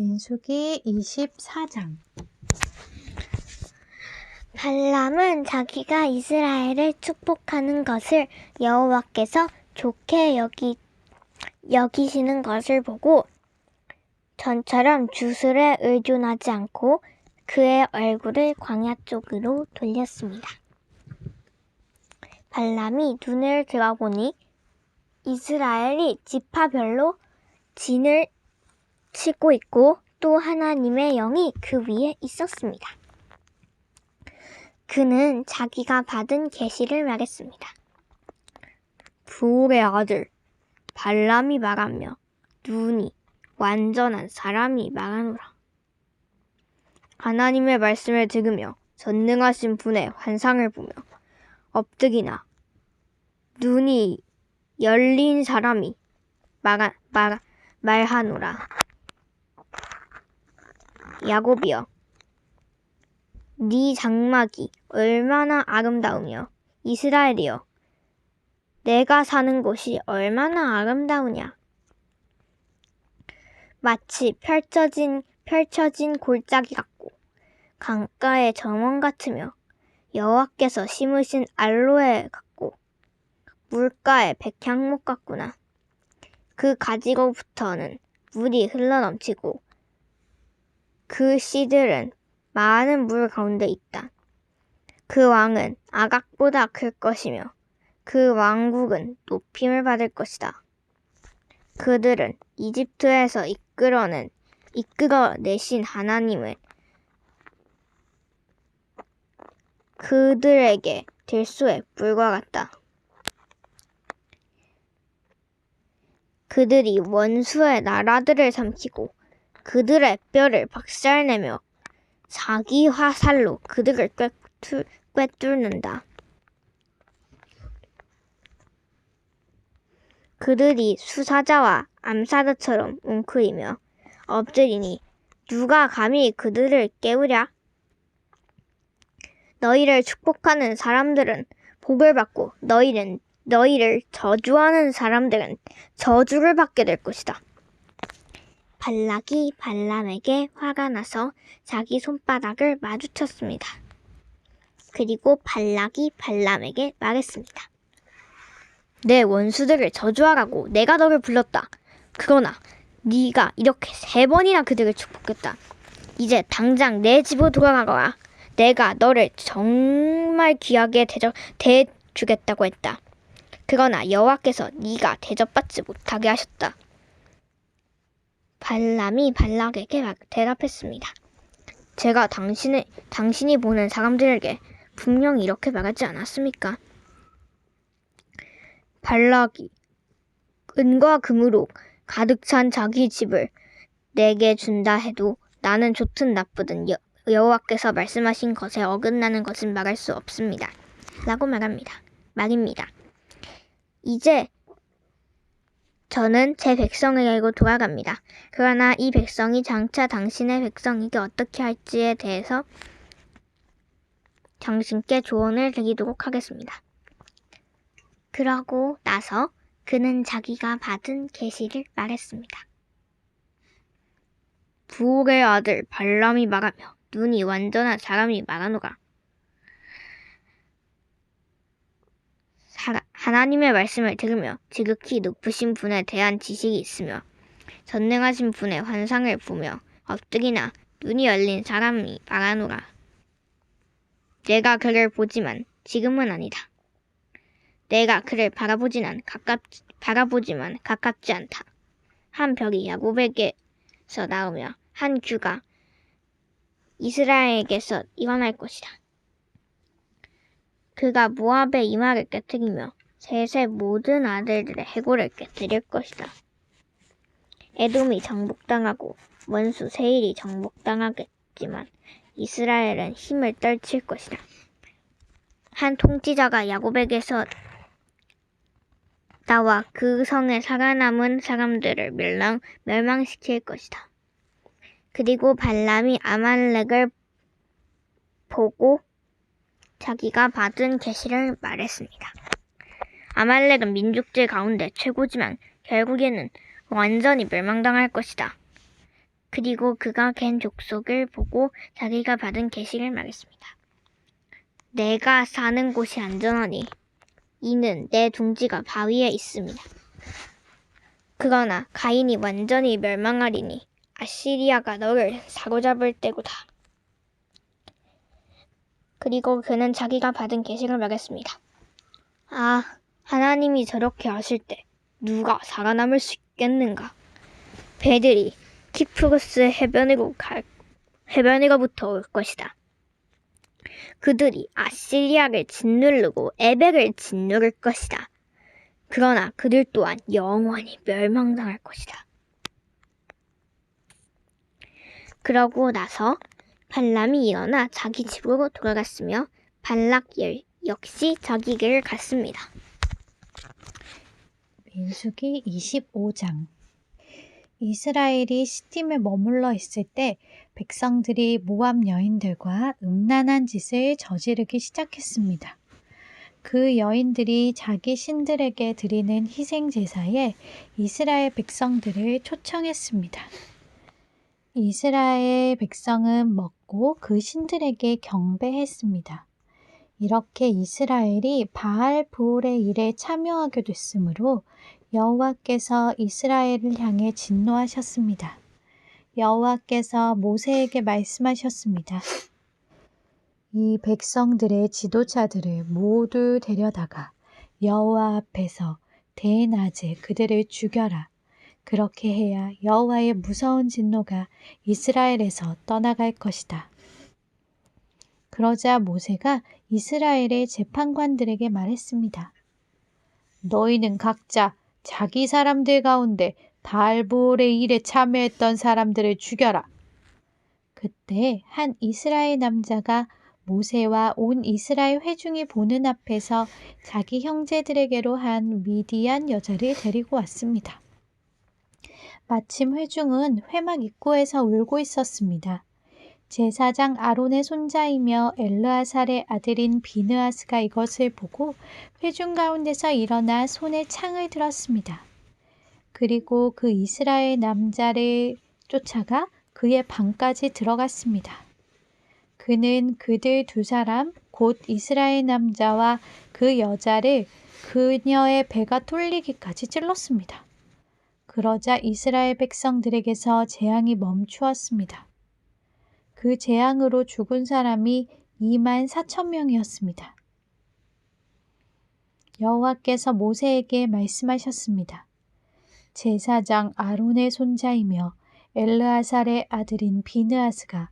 민수기 24장. 발람은 자기가 이스라엘을 축복하는 것을 여호와께서 좋게 여기시는 것을 보고 전처럼 주술에 의존하지 않고 그의 얼굴을 광야 쪽으로 돌렸습니다. 발람이 눈을 들어보니 이스라엘이 지파별로 진을 치고 있고 또 하나님의 영이 그 위에 있었습니다. 그는 자기가 받은 계시를 말했습니다. 부올의 아들 발람이 말하며 눈이 완전한 사람이 말하노라. 하나님의 말씀을 들으며 전능하신 분의 환상을 보며 엎드기나 눈이 열린 사람이 말하노라. 야곱이여, 네 장막이 얼마나 아름다우며 이스라엘이여, 내가 사는 곳이 얼마나 아름다우냐. 마치 펼쳐진 골짜기 같고 강가의 정원 같으며 여호와께서 심으신 알로에 같고 물가의 백향목 같구나. 그 가지로부터는 물이 흘러넘치고 그 씨들은 많은 물 가운데 있다. 그 왕은 아각보다 클 것이며 그 왕국은 높임을 받을 것이다. 그들은 이집트에서 이끌어내신 하나님을 그들에게 들소의 불과 같다. 그들이 원수의 나라들을 삼키고 그들의 뼈를 박살내며 자기 화살로 그들을 꿰뚫는다. 그들이 수사자와 암사자처럼 웅크리며 엎드리니 누가 감히 그들을 깨우랴? 너희를 축복하는 사람들은 복을 받고 너희를 저주하는 사람들은 저주를 받게 될 것이다. 발락이 발람에게 화가 나서 자기 손바닥을 마주쳤습니다. 그리고 발락이 발람에게 말했습니다. 내 원수들을 저주하라고 내가 너를 불렀다. 그러나 네가 이렇게 3번이나 그들을 축복했다. 이제 당장 내 집으로 돌아가거라. 내가 너를 정말 귀하게 대주겠다고 했다. 그러나 여호와께서 네가 대접받지 못하게 하셨다. 발람이 발락에게 대답했습니다. 제가 당신이 보는 사람들에게 분명히 이렇게 말하지 않았습니까? 발락이 은과 금으로 가득 찬 자기 집을 내게 준다 해도 나는 좋든 나쁘든 여호와께서 말씀하신 것에 어긋나는 것은 말할 수 없습니다. 라고 말입니다. 이제 저는 제 백성에게로 돌아갑니다. 그러나 이 백성이 장차 당신의 백성에게 어떻게 할지에 대해서 당신께 조언을 드리도록 하겠습니다. 그러고 나서 그는 자기가 받은 계시를 말했습니다. 부올의 아들 발람이 말하며 눈이 완전한 사람이 말하노라. 하나님의 말씀을 들으며 지극히 높으신 분에 대한 지식이 있으며 전능하신 분의 환상을 보며 엎드리나 눈이 열린 사람이 말하노라. 내가 그를 보지만 지금은 아니다. 내가 그를 바라보지만 가깝지 않다. 한 별이 야곱에게서 나오며 한 규가 이스라엘에게서 일어날 것이다. 그가 모압의 이마를 깨뜨리며 셋의 모든 아들들의 해골을 깨뜨릴 것이다. 에돔이 정복당하고 원수 세일이 정복당하겠지만 이스라엘은 힘을 떨칠 것이다. 한 통치자가 야곱에게서 나와 그 성에 살아남은 사람들을 멸망시킬 것이다. 그리고 발람이 아말렉을 보고 자기가 받은 계시를 말했습니다. 아말렉은 민족들 가운데 최고지만 결국에는 완전히 멸망당할 것이다. 그리고 그가 갠 족속을 보고 자기가 받은 계시를 말했습니다. 내가 사는 곳이 안전하니 이는 내 둥지가 바위에 있습니다. 그러나 가인이 완전히 멸망하리니 아시리아가 너를 사로잡을 때고다. 그리고 그는 자기가 받은 계시를 말했습니다. 아, 하나님이 저렇게 하실 때 누가 살아남을 수 있겠는가? 배들이 키프로스 해변으로부터 올 것이다. 그들이 아시리아를 짓누르고 에벨을 짓누를 것이다. 그러나 그들 또한 영원히 멸망당할 것이다. 그러고 나서 발람이 일어나 자기 집으로 돌아갔으며 발락 역시 자기 길을 갔습니다. 민수기 25장. 이스라엘이 시딤에 머물러 있을 때 백성들이 모압 여인들과 음란한 짓을 저지르기 시작했습니다. 그 여인들이 자기 신들에게 드리는 희생 제사에 이스라엘 백성들을 초청했습니다. 이스라엘 백성은 먹고 그 신들에게 경배했습니다. 이렇게 이스라엘이 바알 브올의 일에 참여하게 됐으므로 여호와께서 이스라엘을 향해 진노하셨습니다. 여호와께서 모세에게 말씀하셨습니다. 이 백성들의 지도자들을 모두 데려다가 여호와 앞에서 대낮에 그들을 죽여라. 그렇게 해야 여호와의 무서운 진노가 이스라엘에서 떠나갈 것이다. 그러자 모세가 이스라엘의 재판관들에게 말했습니다. 너희는 각자 자기 사람들 가운데 바알브올의 일에 참여했던 사람들을 죽여라. 그때 한 이스라엘 남자가 모세와 온 이스라엘 회중이 보는 앞에서 자기 형제들에게로 한 미디안 여자를 데리고 왔습니다. 마침 회중은 회막 입구에서 울고 있었습니다. 제사장 아론의 손자이며 엘르아살의 아들인 비느하스가 이것을 보고 회중 가운데서 일어나 손에 창을 들었습니다. 그리고 그 이스라엘 남자를 쫓아가 그의 방까지 들어갔습니다. 그는 그들 두 사람 곧 이스라엘 남자와 그 여자를 그녀의 배가 뚫리기까지 찔렀습니다. 그러자 이스라엘 백성들에게서 재앙이 멈추었습니다. 그 재앙으로 죽은 사람이 24,000명이었습니다. 여호와께서 모세에게 말씀하셨습니다. 제사장 아론의 손자이며 엘르아살의 아들인 비느하스가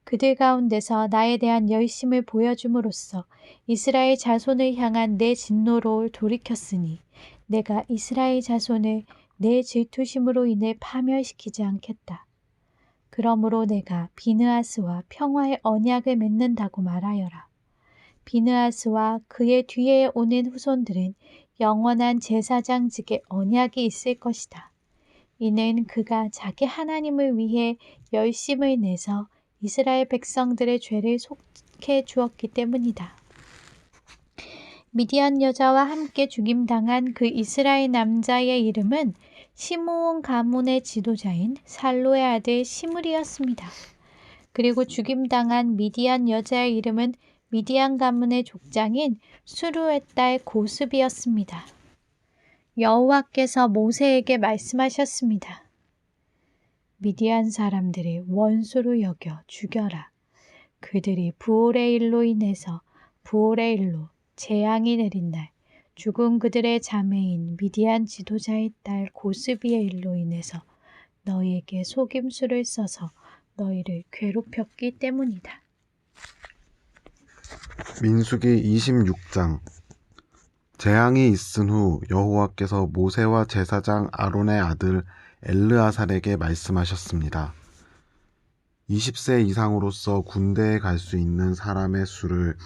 그들 가운데서 나에 대한 열심을 보여줌으로써 이스라엘 자손을 향한 내 진노로 돌이켰으니 내가 이스라엘 자손을 내 질투심으로 인해 파멸시키지 않겠다. 그러므로 내가 비느하스와 평화의 언약을 맺는다고 말하여라. 비느하스와 그의 뒤에 오는 후손들은 영원한 제사장직의 언약이 있을 것이다. 이는 그가 자기 하나님을 위해 열심을 내서 이스라엘 백성들의 죄를 속해 주었기 때문이다. 미디안 여자와 함께 죽임당한 그 이스라엘 남자의 이름은 시므온 가문의 지도자인 살로의 아들 시므리였습니다. 그리고 죽임당한 미디안 여자의 이름은 미디안 가문의 족장인 수루의 딸 고습이었습니다. 여호와께서 모세에게 말씀하셨습니다. 미디안 사람들을 원수로 여겨 죽여라. 그들이 부올의 일로 인해서 부올의 일로 재앙이 내린 날 죽은 그들의 자매인 미디안 지도자의 딸 고스비의 일로 인해서 너희에게 속임수를 써서 너희를 괴롭혔기 때문이다. 민수기 26장. 재앙이 있은 후 여호와께서 모세와 제사장 아론의 아들 엘르아살에게 말씀하셨습니다. 20세 이상으로서 군대에 갈 수 있는 사람의 수를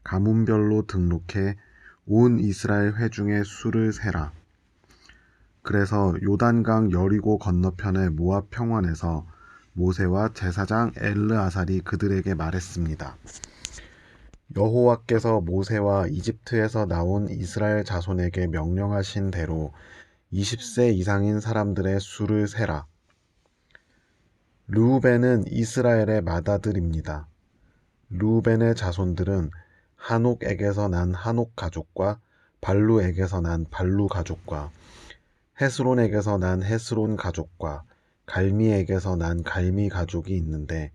가문별로 등록해 온 이스라엘 회중의 수를 세라. 그래서 요단강 여리고 건너편의 모압 평원에서 모세와 제사장 엘르아살이 그들에게 말했습니다. 여호와께서 모세와 이집트에서 나온 이스라엘 자손에게 명령하신 대로 20세 이상인 사람들의 수를 세라. 르우벤은 이스라엘의 맏아들입니다. 르우벤의 자손들은 한옥에게서 난 한옥 가족과 발루에게서 난 발루 가족과 헤스론에게서 난 헤스론 가족과 갈미에게서 난 갈미 가족이 있는데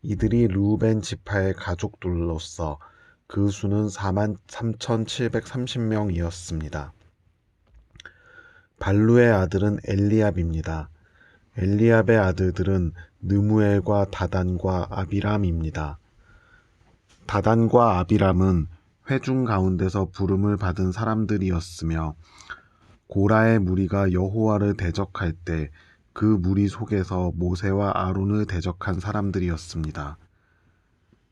이들이 르우벤 지파의 가족들로서 그 수는 43,730명이었습니다. 발루의 아들은 엘리압입니다. 엘리압의 아들들은 느무엘과 다단과 아비람입니다. 다단과 아비람은 회중 가운데서 부름을 받은 사람들이었으며 고라의 무리가 여호와를 대적할 때 그 무리 속에서 모세와 아론을 대적한 사람들이었습니다.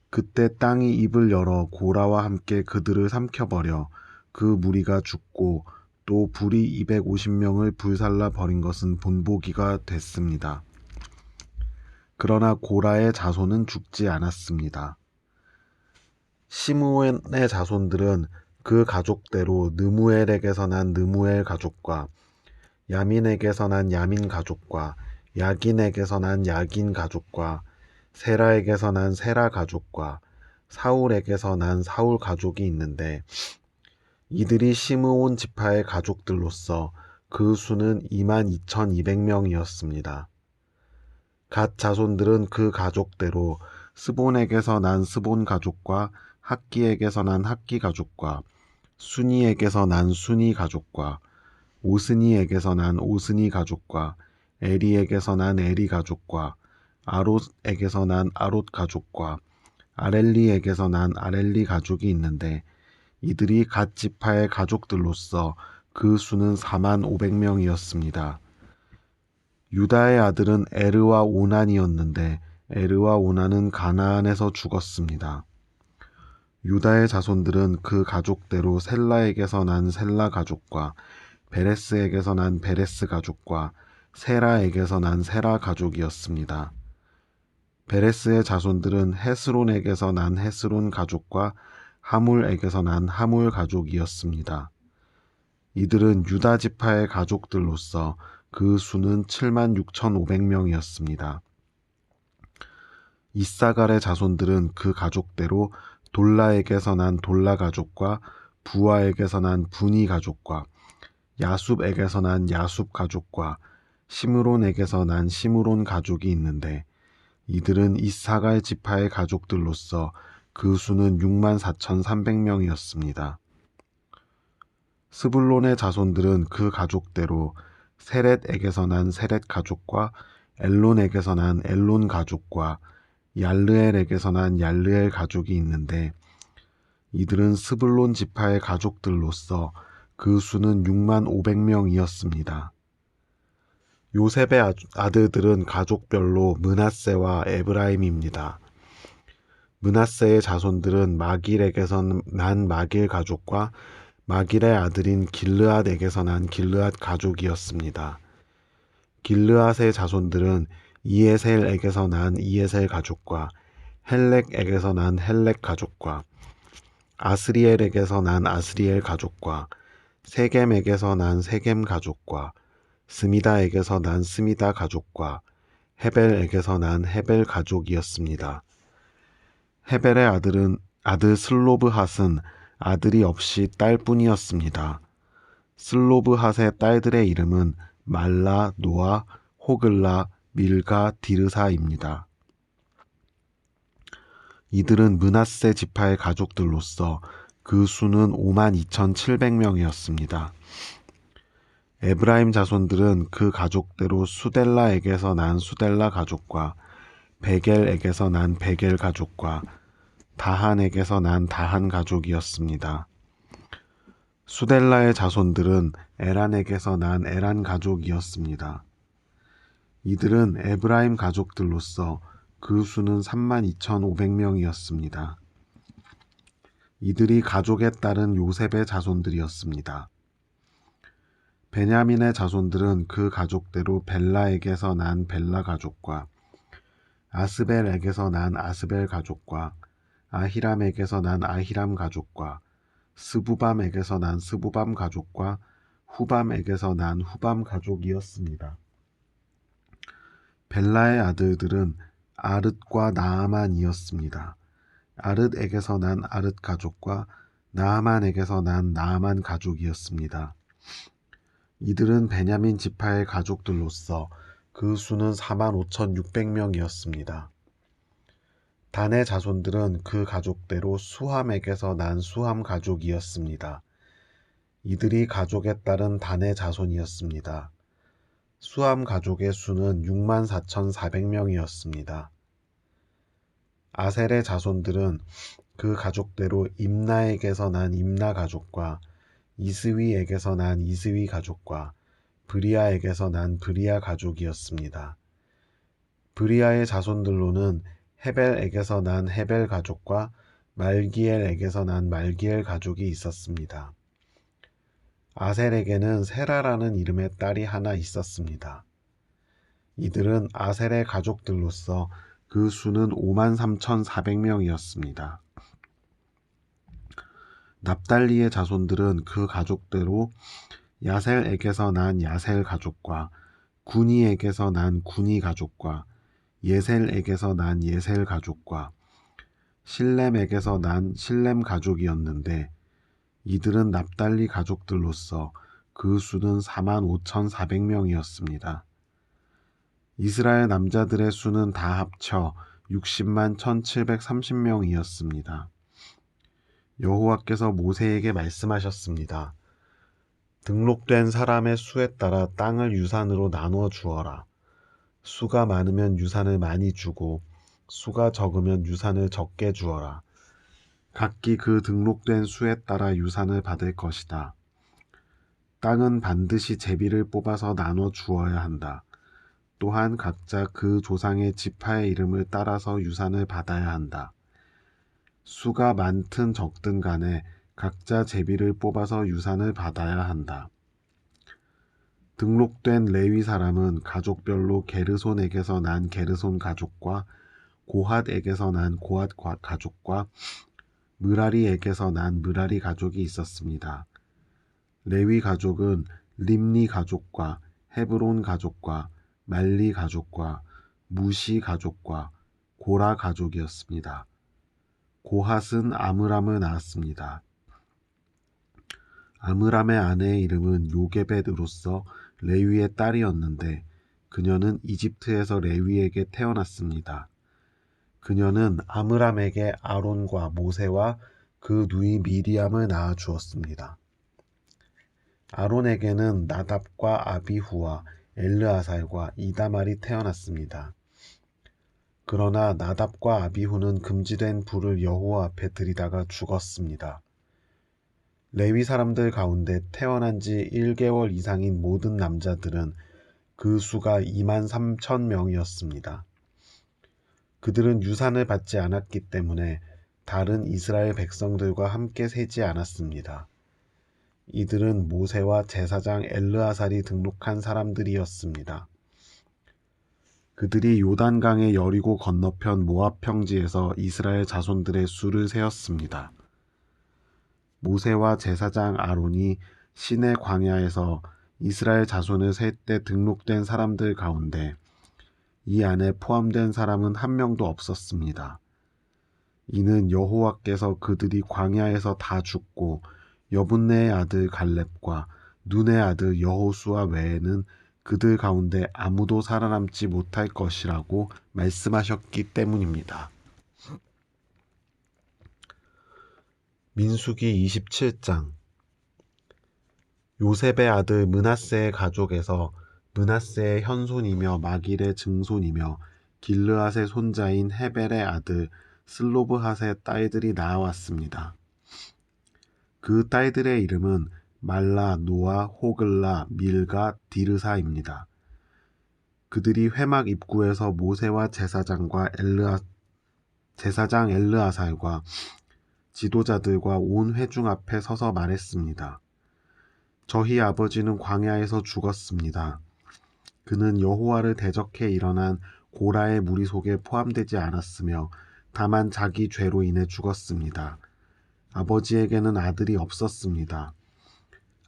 그때 땅이 입을 열어 고라와 함께 그들을 삼켜버려 그 무리가 죽고 또 불이 250명을 불살라 버린 것은 본보기가 됐습니다. 그러나 고라의 자손은 죽지 않았습니다. 시므온의 자손들은 그 가족대로 느무엘에게서 난 느무엘 가족과 야민에게서 난 야민 가족과 야긴에게서 난 야긴 가족과 세라에게서 난 세라 가족과 사울에게서 난 사울 가족이 있는데 이들이 시므온 지파의 가족들로서 그 수는 22,200명이었습니다. 갓 자손들은 그 가족대로 스본에게서 난 스본 가족과 학기에게서 난 학기 가족과 순이에게서 난 순이 가족과 오스니에게서 난 오스니 가족과 에리에게서 난 에리 가족과 아롯에게서 난 아롯 가족과 아렐리에게서 난 아렐리 가족이 있는데 이들이 갓 지파의 가족들로서 그 수는 45,000명이었습니다. 유다의 아들은 에르와 오난이었는데 에르와 오난은 가나안에서 죽었습니다. 유다의 자손들은 그 가족대로 셀라에게서 난 셀라 가족과 베레스에게서 난 베레스 가족과 세라에게서 난 세라 가족이었습니다. 베레스의 자손들은 헤스론에게서 난 헤스론 가족과 하물에게서 난 하물 가족이었습니다. 이들은 유다 지파의 가족들로서 그 수는 76,500명이었습니다. 이사갈의 자손들은 그 가족대로 돌라에게서 난 돌라 가족과 부아에게서 난 부니 가족과 야숲에게서 난 야숲 가족과 시므론에게서 난 시므론 가족이 있는데 이들은 이사갈 지파의 가족들로서 그 수는 64,300명이었습니다. 스불론의 자손들은 그 가족대로 세렛에게서 난 세렛 가족과 엘론에게서 난 엘론 가족과 얄르엘에게서 난 얄르엘 가족이 있는데 이들은 스불론 지파의 가족들로서 그 수는 65,000명이었습니다. 요셉의 아들들은 가족별로 므낫세와 에브라임입니다. 므낫세의 자손들은 마길에게서 난 마길 가족과 마길의 아들인 길르앗에게서 난 길르앗 가족이었습니다. 길르앗의 자손들은 이에셀에게서 난 이에셀 가족과 헬렉에게서 난 헬렉 가족과 아스리엘에게서 난 아스리엘 가족과 세겜에게서 난 세겜 가족과 스미다에게서 난 스미다 가족과 헤벨에게서 난 헤벨 가족이었습니다. 헤벨의 아들 슬로브핫은 아들이 없이 딸뿐이었습니다. 슬로브핫의 딸들의 이름은 말라, 노아, 호글라, 밀가, 디르사입니다. 이들은 므낫세 지파의 가족들로서 그 수는 52,700명이었습니다. 에브라임 자손들은 그 가족대로 수델라에게서 난 수델라 가족과 베겔에게서 난 베겔 가족과 다한에게서 난 다한 가족이었습니다. 수델라의 자손들은 에란에게서 난 에란 가족이었습니다. 이들은 에브라임 가족들로서 그 수는 32,500명이었습니다. 이들이 가족에 따른 요셉의 자손들이었습니다. 베냐민의 자손들은 그 가족대로 벨라에게서 난 벨라 가족과 아스벨에게서 난 아스벨 가족과 아히람에게서 난 아히람 가족과 스부밤에게서 난 스부밤 가족과 후밤에게서 난 후밤 가족이었습니다. 벨라의 아들들은 아릇과 나아만이었습니다. 아릇에게서 난 아릇 가족과 나아만에게서 난 나아만 가족이었습니다. 이들은 베냐민 지파의 가족들로서 그 수는 45,600명이었습니다. 단의 자손들은 그 가족대로 수함에게서 난 수함 가족이었습니다. 이들이 가족에 따른 단의 자손이었습니다. 수함 가족의 수는 64,400명이었습니다. 아셀의 자손들은 그 가족대로 임나에게서 난 임나 가족과 이스위에게서 난 이스위 가족과 브리아에게서 난 브리아 가족이었습니다. 브리아의 자손들로는 헤벨에게서 난 헤벨 가족과 말기엘에게서 난 말기엘 가족이 있었습니다. 아셀에게는 세라라는 이름의 딸이 하나 있었습니다. 이들은 아셀의 가족들로서 그 수는 53,400명이었습니다. 납달리의 자손들은 그 가족대로 야셀에게서 난 야셀 가족과 구니에게서 난 구니 가족과 예셀에게서 난 예셀 가족과 실렘에게서 난 실렘 가족이었는데 이들은 납달리 가족들로서 그 수는 45,400명이었습니다. 이스라엘 남자들의 수는 다 합쳐 60만 1,730명이었습니다. 여호와께서 모세에게 말씀하셨습니다. 등록된 사람의 수에 따라 땅을 유산으로 나누어 주어라. 수가 많으면 유산을 많이 주고 수가 적으면 유산을 적게 주어라. 각기 그 등록된 수에 따라 유산을 받을 것이다. 땅은 반드시 제비를 뽑아서 나눠 주어야 한다. 또한 각자 그 조상의 지파의 이름을 따라서 유산을 받아야 한다. 수가 많든 적든 간에 각자 제비를 뽑아서 유산을 받아야 한다. 등록된 레위 사람은 가족별로 게르손에게서 난 게르손 가족과 고핫에게서 난 고핫 가족과 므라리에게서 난 므라리 가족이 있었습니다. 레위 가족은 림니 가족과 헤브론 가족과 말리 가족과 무시 가족과 고라 가족이었습니다. 고핫은 아므람을 낳았습니다. 아므람의 아내의 이름은 요게벳으로서 레위의 딸이었는데 그녀는 이집트에서 레위에게 태어났습니다. 그녀는 아므람에게 아론과 모세와 그 누이 미리암을 낳아 주었습니다. 아론에게는 나답과 아비후와 엘르아살과 이다말이 태어났습니다. 그러나 나답과 아비후는 금지된 불을 여호와 앞에 들이다가 죽었습니다. 레위 사람들 가운데 태어난 지 1개월 이상인 모든 남자들은 그 수가 23,000명이었습니다. 그들은 유산을 받지 않았기 때문에 다른 이스라엘 백성들과 함께 세지 않았습니다. 이들은 모세와 제사장 엘르아살이 등록한 사람들이었습니다. 그들이 요단강의 여리고 건너편 모압 평지에서 이스라엘 자손들의 수를 세었습니다. 모세와 제사장 아론이 시내 광야에서 이스라엘 자손을 셀 때 등록된 사람들 가운데 이 안에 포함된 사람은 한 명도 없었습니다. 이는 여호와께서 그들이 광야에서 다 죽고 여분네의 아들 갈렙과 눈의 아들 여호수아 외에는 그들 가운데 아무도 살아남지 못할 것이라고 말씀하셨기 때문입니다. 민수기 27장. 요셉의 아들 므낫세의 가족에서 므낫세의 현손이며 마길의 증손이며 길르앗의 손자인 헤벨의 아들 슬로브핫의 딸들이 나아왔습니다. 그 딸들의 이름은 말라, 노아, 호글라, 밀가, 디르사입니다. 그들이 회막 입구에서 모세와 제사장 엘르아살과 지도자들과 온 회중 앞에 서서 말했습니다. 저희 아버지는 광야에서 죽었습니다. 그는 여호와를 대적해 일어난 고라의 무리 속에 포함되지 않았으며 다만 자기 죄로 인해 죽었습니다. 아버지에게는 아들이 없었습니다.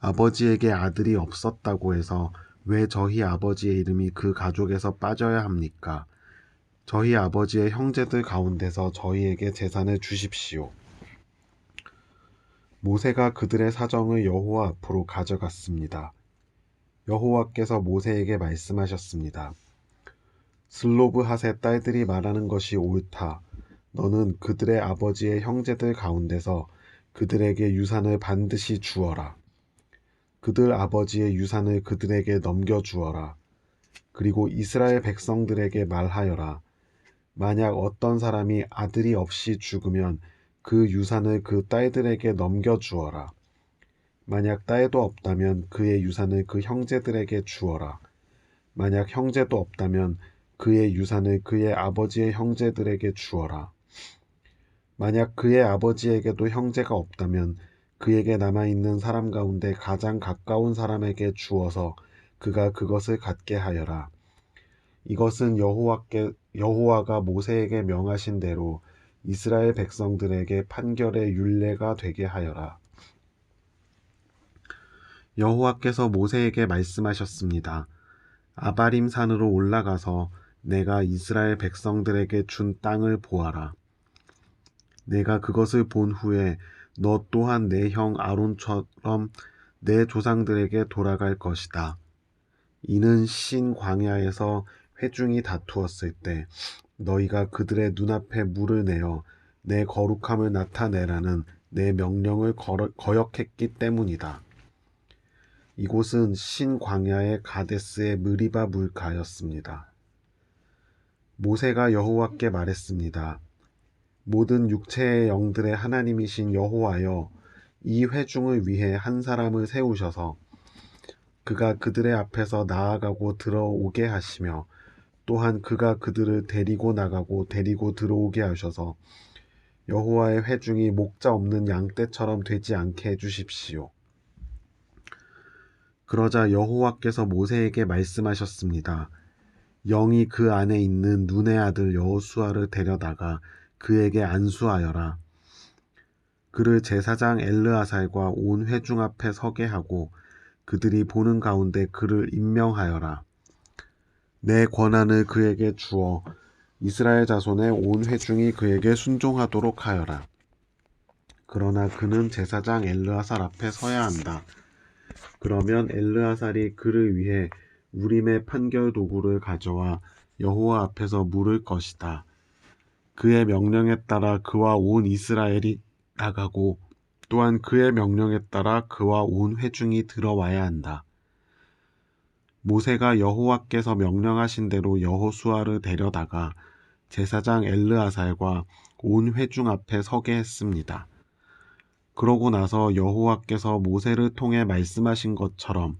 아버지에게 아들이 없었다고 해서 왜 저희 아버지의 이름이 그 가족에서 빠져야 합니까? 저희 아버지의 형제들 가운데서 저희에게 재산을 주십시오. 모세가 그들의 사정을 여호와 앞으로 가져갔습니다. 여호와께서 모세에게 말씀하셨습니다. 슬로브핫의 딸들이 말하는 것이 옳다. 너는 그들의 아버지의 형제들 가운데서 그들에게 유산을 반드시 주어라. 그들 아버지의 유산을 그들에게 넘겨주어라. 그리고 이스라엘 백성들에게 말하여라. 만약 어떤 사람이 아들이 없이 죽으면 그 유산을 그 딸들에게 넘겨주어라. 만약 딸도 없다면 그의 유산을 그 형제들에게 주어라. 만약 형제도 없다면 그의 유산을 그의 아버지의 형제들에게 주어라. 만약 그의 아버지에게도 형제가 없다면 그에게 남아있는 사람 가운데 가장 가까운 사람에게 주어서 그가 그것을 갖게 하여라. 이것은 여호와가 모세에게 명하신 대로 이스라엘 백성들에게 판결의 율례가 되게 하여라. 여호와께서 모세에게 말씀하셨습니다. 아바림 산으로 올라가서 내가 이스라엘 백성들에게 준 땅을 보아라. 내가 그것을 본 후에 너 또한 내 형 아론처럼 내 조상들에게 돌아갈 것이다. 이는 신 광야에서 회중이 다투었을 때 너희가 그들의 눈앞에 물을 내어 내 거룩함을 나타내라는 내 명령을 거역했기 때문이다. 이곳은 신 광야의 가데스의 느리바 물가였습니다. 모세가 여호와께 말했습니다. 모든 육체의 영들의 하나님이신 여호와여, 이 회중을 위해 한 사람을 세우셔서 그가 그들의 앞에서 나아가고 들어오게 하시며 또한 그가 그들을 데리고 나가고 데리고 들어오게 하셔서 여호와의 회중이 목자 없는 양떼처럼 되지 않게 해주십시오. 그러자 여호와께서 모세에게 말씀하셨습니다. 영이 그 안에 있는 눈의 아들 여호수아를 데려다가 그에게 안수하여라. 그를 제사장 엘르아살과 온 회중 앞에 서게 하고 그들이 보는 가운데 그를 임명하여라. 내 권한을 그에게 주어 이스라엘 자손의 온 회중이 그에게 순종하도록 하여라. 그러나 그는 제사장 엘르아살 앞에 서야 한다. 그러면 엘르아살이 그를 위해 우림의 판결 도구를 가져와 여호와 앞에서 물을 것이다. 그의 명령에 따라 그와 온 이스라엘이 나가고 또한 그의 명령에 따라 그와 온 회중이 들어와야 한다. 모세가 여호와께서 명령하신 대로 여호수아를 데려다가 제사장 엘르아살과 온 회중 앞에 서게 했습니다. 그러고 나서 여호와께서 모세를 통해 말씀하신 것처럼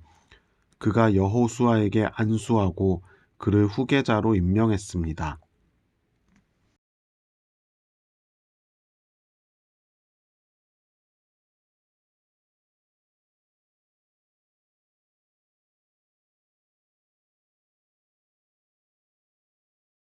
그가 여호수아에게 안수하고 그를 후계자로 임명했습니다.